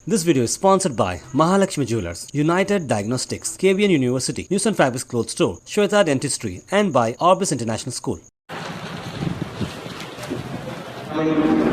This video is sponsored by Mahalakshmi Jewelers, United Diagnostics, KBN University, News and Fabrics Clothes Store, Shweta Dentistry, and by Orbis International School.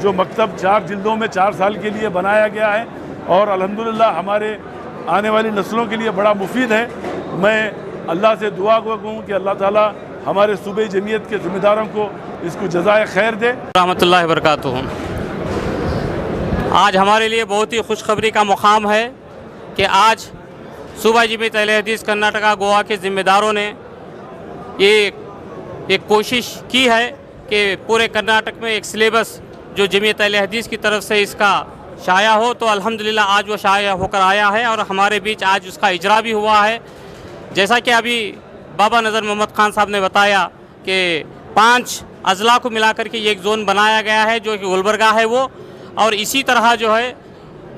جو مکتب 4 جلدوں میں 4 سال کے لیے بنایا گیا ہے اور الحمدللہ ہمارے آنے والی نسلوں کے لیے بڑا مفید ہے. میں اللہ سے دعا کروں کہ اللہ تعالیٰ ہمارے صوبائی جمعیت کے ذمہ داروں کو اس کو جزائے خیر دے. رحمۃ اللہ وبرکاتہ. آج ہمارے لیے بہت ہی خوشخبری کا مقام ہے کہ آج صوبہ جمعیت اہل حدیث کرناٹکا گوا کے ذمہ داروں نے یہ ایک کوشش کی ہے کہ پورے کرناٹک میں ایک سلیبس جو جمعیت اہل حدیث کی طرف سے اس کا شائع ہو. تو الحمدللہ آج وہ شائع ہو کر آیا ہے اور ہمارے بیچ آج اس کا اجرا بھی ہوا ہے. جیسا کہ ابھی بابا نذر محمد خان صاحب نے بتایا کہ 5 اضلاع کو ملا کر کے یہ ایک زون بنایا گیا ہے جو کہ گلبرگہ ہے وہ, اور اسی طرح جو ہے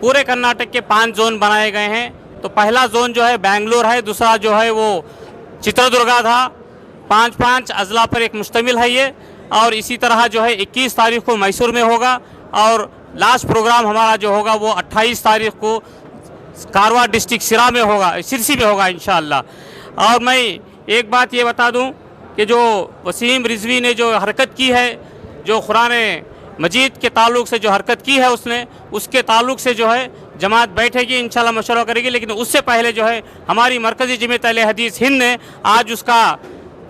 پورے کرناٹک کے 5 زون بنائے گئے ہیں. تو پہلا زون جو ہے بنگلور ہے, دوسرا جو ہے وہ چتردرگا تھا. 5 اضلاع پر ایک مشتمل ہے یہ, اور اسی طرح جو ہے 21 تاریخ کو میسور میں ہوگا اور لاسٹ پروگرام ہمارا جو ہوگا وہ 28 تاریخ کو کارواڑ ڈسٹرکٹ سرسی میں ہوگا انشاءاللہ. اور میں ایک بات یہ بتا دوں کہ جو وسیم رضوی نے جو حرکت کی ہے, جو قرآن مجید کے تعلق سے جو حرکت کی ہے اس کے تعلق سے جو ہے جماعت بیٹھے گی انشاءاللہ, مشورہ کرے گی. لیکن اس سے پہلے جو ہے ہماری مرکزی جمعیت اہل حدیث ہند نے آج اس کا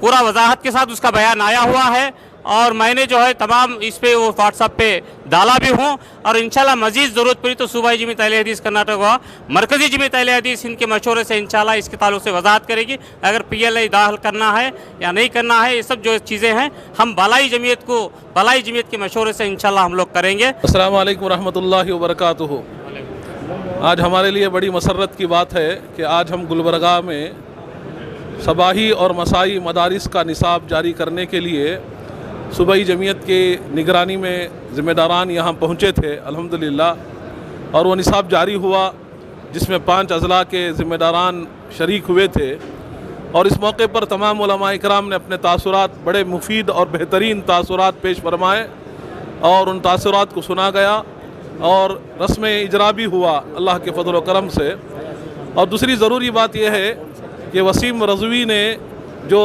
پورا وضاحت کے ساتھ اس کا بیان آیا ہوا ہے, اور میں نے جو ہے تمام اس پہ وہ واٹس ایپ پہ ڈالا بھی ہوں. اور انشاءاللہ مزید ضرورت پڑی تو صوبائی جمعیت اہل حدیث کرناٹکا مرکزی جمعیت اہل حدیث ہند کے مشورے سے انشاءاللہ اس کے تعلق سے وضاحت کرے گی. اگر PLI داخل کرنا ہے یا نہیں کرنا ہے, یہ سب جو چیزیں ہیں ہم بالائی جمعیت کے مشورے سے انشاءاللہ ہم لوگ کریں گے. السلام علیکم ورحمۃ اللہ وبرکاتہ. آج ہمارے لیے بڑی مسرت کی بات ہے کہ آج ہم گلبرگہ میں صباحی اور مسائی مدارس کا نصاب جاری کرنے کے لیے صوبائی جمعیت کی نگرانی میں ذمہ داران یہاں پہنچے تھے الحمدللہ, اور وہ نصاب جاری ہوا جس میں 5 اضلاع کے ذمہ داران شریک ہوئے تھے. اور اس موقع پر تمام علماء اکرام نے اپنے تاثرات, بڑے مفید اور بہترین تاثرات پیش فرمائے, اور ان تاثرات کو سنا گیا اور رسم اجرا بھی ہوا اللہ کے فضل و کرم سے. اور دوسری ضروری بات یہ ہے کہ وسیم رضوی نے جو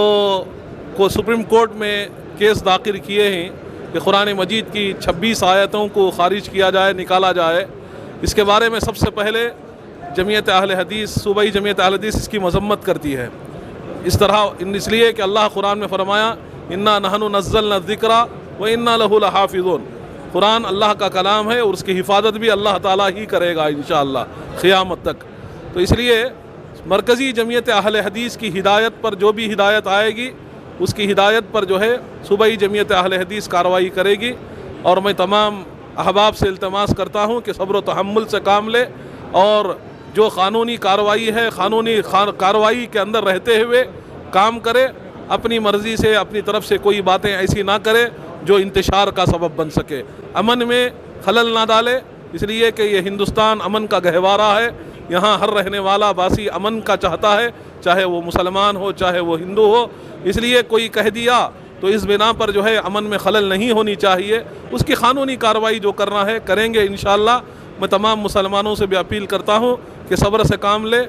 سپریم کورٹ میں کیس داخل کیے ہیں کہ قرآن مجید کی 26 آیتوں کو خارج کیا جائے, نکالا جائے, اس کے بارے میں سب سے پہلے جمعیت اہل حدیث, صوبائی جمعیت اہل حدیث اس کی مذمت کرتی ہے. اس لیے کہ اللہ قرآن میں فرمایا انا نحن نزلنا الذکر وانا لہ لحافظون. قرآن اللہ کا کلام ہے اور اس کی حفاظت بھی اللہ تعالیٰ ہی کرے گا انشاءاللہ قیامت تک. تو اس لیے مرکزی جمعیت اہل حدیث کی ہدایت پر جو بھی ہدایت آئے گی اس کی ہدایت پر جو ہے صوبائی جمعیت اہل حدیث کارروائی کرے گی. اور میں تمام احباب سے التماس کرتا ہوں کہ صبر و تحمل سے کام لے, اور جو قانونی کارروائی ہے قانونی کارروائی کے اندر رہتے ہوئے کام کرے. اپنی مرضی سے اپنی طرف سے کوئی باتیں ایسی نہ کرے جو انتشار کا سبب بن سکے, امن میں خلل نہ ڈالے. اس لیے کہ یہ ہندوستان امن کا گہوارہ ہے, یہاں ہر رہنے والا باسی امن کا چاہتا ہے, چاہے وہ مسلمان ہو چاہے وہ ہندو ہو. اس لیے کوئی کہہ دیا تو اس بنا پر جو ہے امن میں خلل نہیں ہونی چاہیے. اس کی قانونی کارروائی جو کرنا ہے کریں گے انشاءاللہ. میں تمام مسلمانوں سے بھی اپیل کرتا ہوں کہ صبر سے کام لے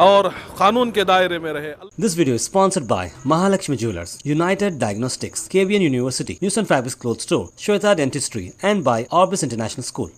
اور قانون کے دائرے میں رہے. This video is sponsored by Mahalakshmi Jewelers, United Diagnostics, KBN University, News and Fabrics Clothes Store, Shweta Dentistry, and by Orbis International School.